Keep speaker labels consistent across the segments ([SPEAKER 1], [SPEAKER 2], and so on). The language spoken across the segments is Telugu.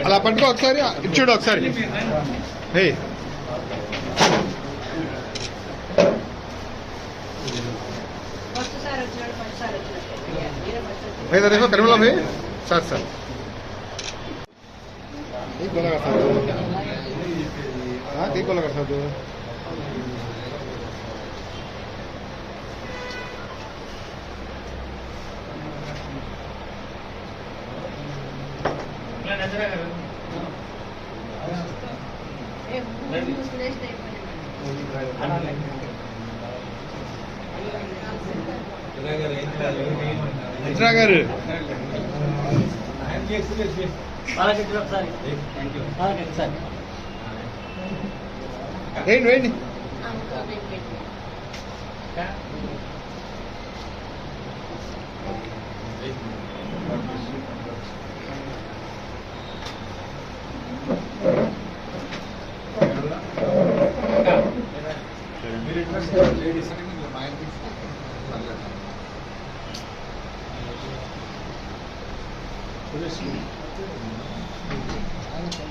[SPEAKER 1] అలా పట్టుకో ఒకసారి చూడు ఒకసారి इधर देखो करीमुल्ला भाई साथ साथ एक गोला कर सकते हो हाँ एक गोला कर सकते हो इंदिरा गारू వేయండి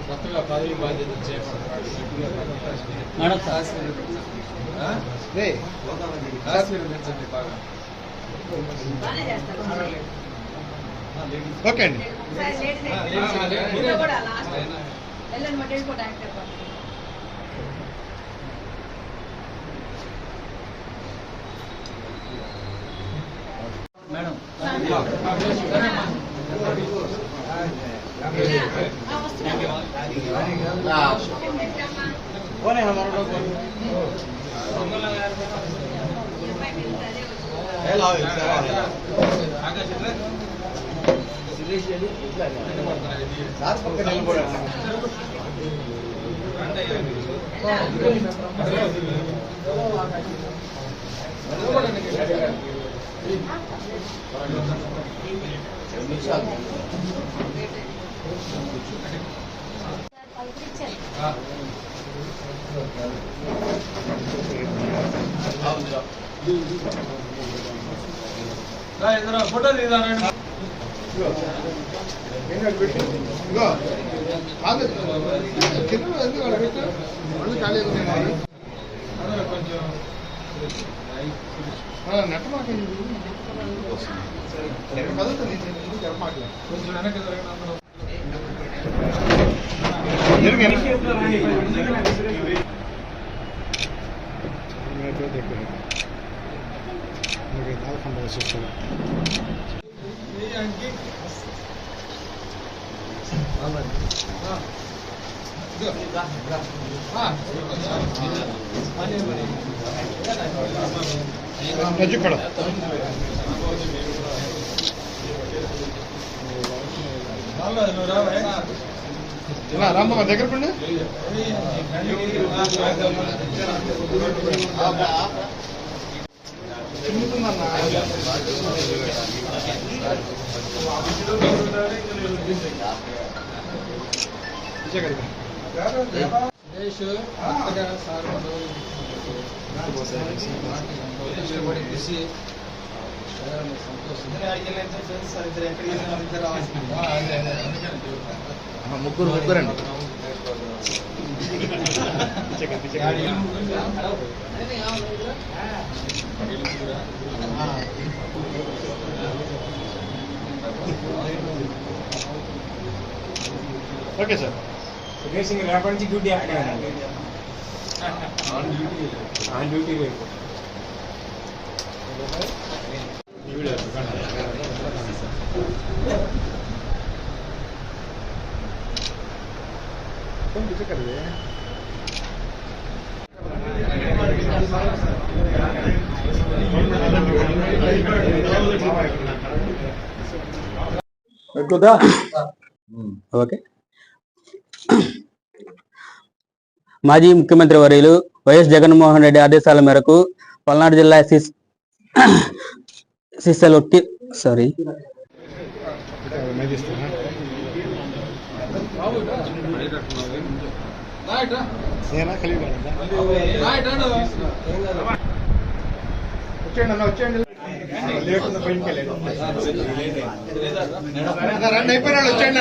[SPEAKER 1] కొత్తగా పదవి బాధ్యతలు చేపడతాడు ఓకే అండి మేడం कौन है हमारा लोग फोटो రామ్మ దగ్గర పండి ముగ్గురు ముగ్గురండి ఓకే సార్ రేసింగ్ రేపటి నుంచి డ్యూటీ ఆన్ డ్యూటీ
[SPEAKER 2] ఓకే మాజీ ముఖ్యమంత్రి వర్యులు వైఎస్ జగన్మోహన్ రెడ్డి ఆదేశాల మేరకు పల్నాడు జిల్లా సిసలొట్టి సారీ
[SPEAKER 1] వచ్చేయండి రండి అయిపోయినాడు వచ్చాడు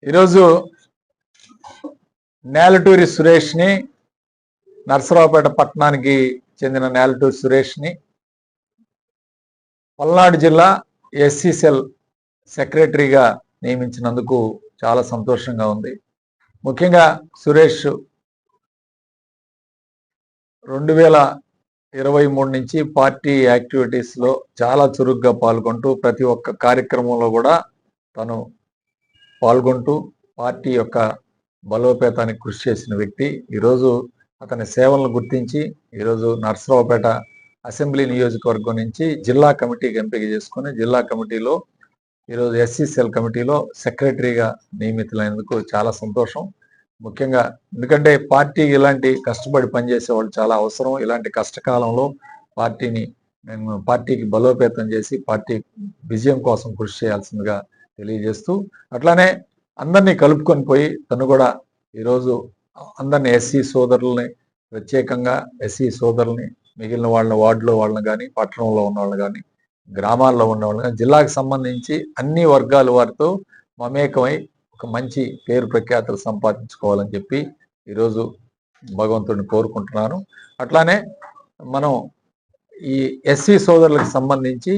[SPEAKER 3] ఈరోజు నేలటూరి సురేష్ని, నర్సరావుపేట పట్టణానికి చెందిన నేలటూరి సురేష్ని పల్నాడు జిల్లా ఎస్సీ సెల్ సెక్రటరీగా నియమించినందుకు చాలా సంతోషంగా ఉంది. ముఖ్యంగా సురేష్ 2023 నుంచి పార్టీ యాక్టివిటీస్లో చాలా చురుగ్గా పాల్గొంటూ ప్రతి ఒక్క కార్యక్రమంలో కూడా తను పాల్గొంటూ పార్టీ యొక్క బలోపేతానికి కృషి చేసిన వ్యక్తి. ఈరోజు అతని సేవలను గుర్తించి ఈరోజు నర్సరావుపేట అసెంబ్లీ నియోజకవర్గం నుంచి జిల్లా కమిటీకి ఎంపిక చేసుకుని జిల్లా కమిటీలో ఈరోజు ఎస్సీ సెల్ కమిటీలో సెక్రటరీగా నియమితులైనందుకు చాలా సంతోషం. ముఖ్యంగా ఎందుకంటే పార్టీకి ఇలాంటి కష్టపడి పనిచేసే వాళ్ళు చాలా అవసరం. ఇలాంటి కష్టకాలంలో పార్టీకి బలోపేతం చేసి పార్టీ విజయం కోసం కృషి చేయాల్సిందిగా తెలియజేస్తూ, అట్లానే అందరినీ కలుపుకొని పోయి తను కూడా ఈరోజు అందరినీ ఎస్సీ సోదరుల్ని, ప్రత్యేకంగా ఎస్సీ సోదరుల్ని, మిగిలిన వాళ్ళని వార్డులో వాళ్ళని కానీ, పట్టణంలో ఉన్న వాళ్ళని కానీ, గ్రామాల్లో ఉన్న వాళ్ళని కానీ, జిల్లాకు సంబంధించి అన్ని వర్గాల వారితో మమేకమై ఒక మంచి పేరు ప్రఖ్యాతులు సంపాదించుకోవాలని చెప్పి ఈరోజు భగవంతుడిని కోరుకుంటున్నాను. అట్లానే మనం ఈ ఎస్సీ సోదరులకు సంబంధించి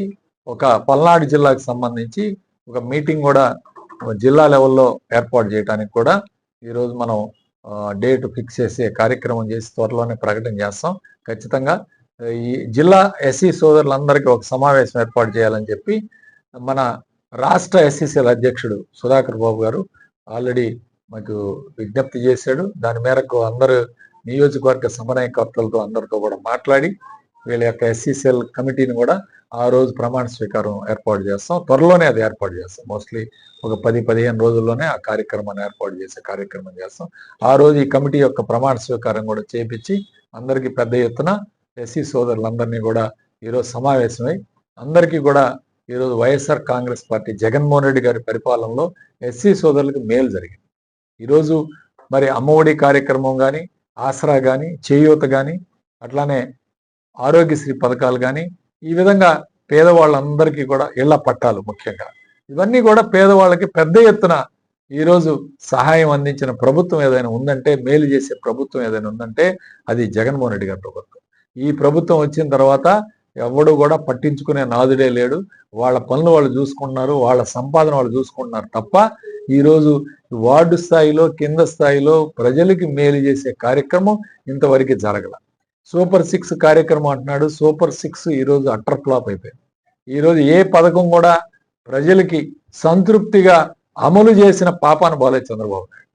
[SPEAKER 3] ఒక పల్నాడు జిల్లాకు సంబంధించి ఒక మీటింగ్ కూడా జిల్లా లెవెల్లో ఏర్పాటు చేయడానికి కూడా ఈరోజు మనం డేట్ ఫిక్స్ చేసే కార్యక్రమం చేసి త్వరలోనే ప్రకటన చేస్తాం. ఖచ్చితంగా ఈ జిల్లా ఎస్సీ సోదరులందరికీ ఒక సమావేశం ఏర్పాటు చేయాలని చెప్పి మన రాష్ట్ర ఎస్సీసీల అధ్యక్షుడు సుధాకర్ బాబు గారు ఆల్రెడీ మాకు విజ్ఞప్తి చేశాడు. దాని మేరకు అందరూ నియోజకవర్గ సమన్వయకర్తలతో అందరితో కూడా మాట్లాడి వీళ్ళ యొక్క ఎస్సీసీఎల్ కమిటీని కూడా ఆ రోజు ప్రమాణ స్వీకారం ఏర్పాటు చేస్తాం. త్వరలోనే అది ఏర్పాటు చేస్తాం. మోస్ట్లీ ఒక 10-15 రోజుల్లోనే ఆ కార్యక్రమాన్ని ఏర్పాటు చేసే కార్యక్రమం చేస్తాం. ఆ రోజు ఈ కమిటీ యొక్క ప్రమాణ స్వీకారం కూడా చేపించి అందరికీ పెద్ద ఎత్తున ఎస్సీ సోదరులందరినీ కూడా ఈరోజు సమావేశమై అందరికీ కూడా ఈరోజు వైఎస్ఆర్ కాంగ్రెస్ పార్టీ జగన్మోహన్ రెడ్డి గారి పరిపాలనలో ఎస్సీ సోదరులకు మేలు జరిగింది. ఈరోజు మరి అమ్మఒడి కార్యక్రమం కానీ, ఆసరా కానీ, చేయూత కానీ, అట్లానే ఆరోగ్యశ్రీ పథకాలు కానీ, ఈ విధంగా పేదవాళ్ళందరికీ కూడా ఇళ్ల పట్టాలు ముఖ్యంగా ఇవన్నీ కూడా పేదవాళ్ళకి పెద్ద ఎత్తున ఈరోజు సహాయం అందించిన ప్రభుత్వం ఏదైనా ఉందంటే, మేలు చేసే ప్రభుత్వం ఏదైనా ఉందంటే అది జగన్మోహన్ రెడ్డి గారి ప్రభుత్వం. ఈ ప్రభుత్వం వచ్చిన తర్వాత ఎవడు కూడా పట్టించుకునే నాదుడే లేడు. వాళ్ళ పనులు వాళ్ళు చూసుకుంటున్నారు, వాళ్ళ సంపాదన వాళ్ళు చూసుకుంటున్నారు తప్ప ఈరోజు వార్డు స్థాయిలో, కింద స్థాయిలో ప్రజలకి మేలు చేసే కార్యక్రమం ఇంతవరకు జరగల. సూపర్ 6 కార్యక్రమం అంటున్నాడు. సూపర్ 6 ఈరోజు అట్టర్ ఫ్లాప్ అయిపోయింది. ఈరోజు ఏ పథకం కూడా ప్రజలకి సంతృప్తిగా అమలు చేసిన పాపాన బాలేదు చంద్రబాబు నాయుడు.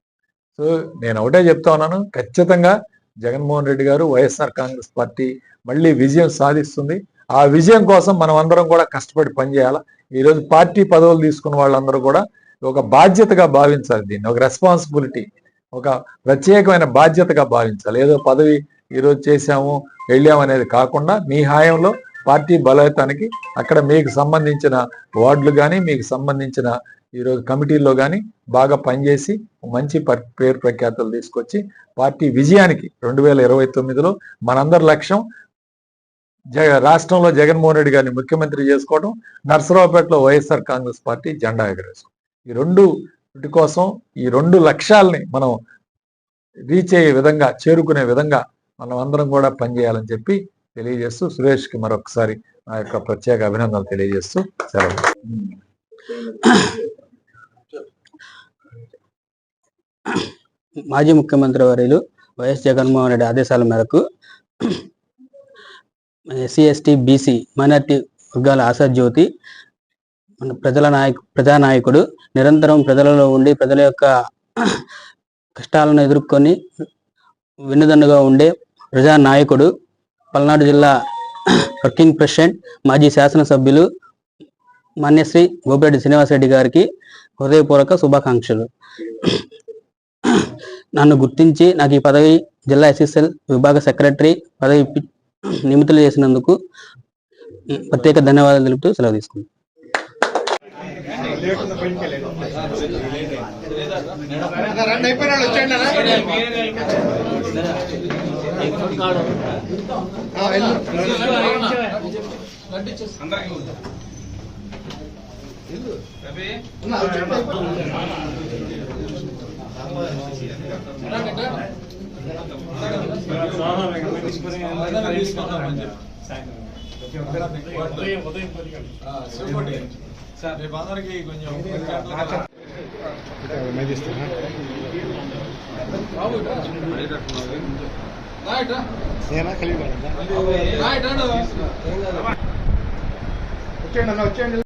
[SPEAKER 3] సో నేను ఒకటే చెప్తా ఉన్నాను, ఖచ్చితంగా జగన్మోహన్ రెడ్డి గారు, వైఎస్ఆర్ కాంగ్రెస్ పార్టీ మళ్ళీ విజయం సాధిస్తుంది. ఆ విజయం కోసం మనం అందరం కూడా కష్టపడి పనిచేయాలి. ఈరోజు పార్టీ పదవులు తీసుకున్న వాళ్ళందరూ కూడా ఒక బాధ్యతగా భావించాలి. దీన్ని ఒక రెస్పాన్సిబిలిటీ, ఒక ప్రత్యేకమైన బాధ్యతగా భావించాలి. ఏదో పదవి ఈరోజు చేశాము వెళ్ళాము అనేది కాకుండా మీ హాయంలో పార్టీ బలోపేతానికి అక్కడ మీకు సంబంధించిన వార్డులు కానీ, మీకు సంబంధించిన ఈరోజు కమిటీల్లో కానీ బాగా పనిచేసి మంచి పేరు ప్రఖ్యాతులు తీసుకొచ్చి పార్టీ విజయానికి 2029లో మనందరి లక్ష్యం రాష్ట్రంలో జగన్మోహన్ రెడ్డి గారిని ముఖ్యమంత్రి చేసుకోవడం, నర్సరావుపేటలో వైఎస్ఆర్ కాంగ్రెస్ పార్టీ జెండా ఎగరేసుకోవడం. ఈ వీటి కోసం ఈ 2 లక్ష్యాలని మనం రీచ్ అయ్యే విధంగా, చేరుకునే విధంగా మనం అందరం కూడా పనిచేయాలని చెప్పి తెలియజేస్తూ సురేష్కి మరొకసారి నా యొక్క ప్రత్యేక అభినందనలు తెలియజేస్తూ సెలవు.
[SPEAKER 2] మాజీ ముఖ్యమంత్రి వర్యులు వైఎస్ జగన్మోహన్ రెడ్డి ఆదేశాల మేరకు ఎస్సీ ఎస్టీ బీసీ మైనార్టీ వర్గాల ఆశాజ్యోతి ప్రజానాయకుడు, నిరంతరం ప్రజలలో ఉండి ప్రజల యొక్క కష్టాలను ఎదుర్కొని వెన్నుదన్నుగా ఉండే ప్రజానాయకుడు, పల్నాడు జిల్లా వర్కింగ్ ప్రెసిడెంట్, మాజీ శాసనసభ్యులు, మాన్యశ్రీ గోపిరెడ్డి శ్రీనివాసరెడ్డి గారికి హృదయపూర్వక శుభాకాంక్షలు. నన్ను గుర్తించి నాకు ఈ పదవి జిల్లా ఎస్ఎస్ఎల్ విభాగ సెక్రటరీ పదవి నియమితులు చేసినందుకు ప్రత్యేక ధన్యవాదాలు తెలుపుతూ సెలవు తీసుకుంటాను.
[SPEAKER 4] రేపు అందరికి కొంచెం
[SPEAKER 1] వచ్చేయండి.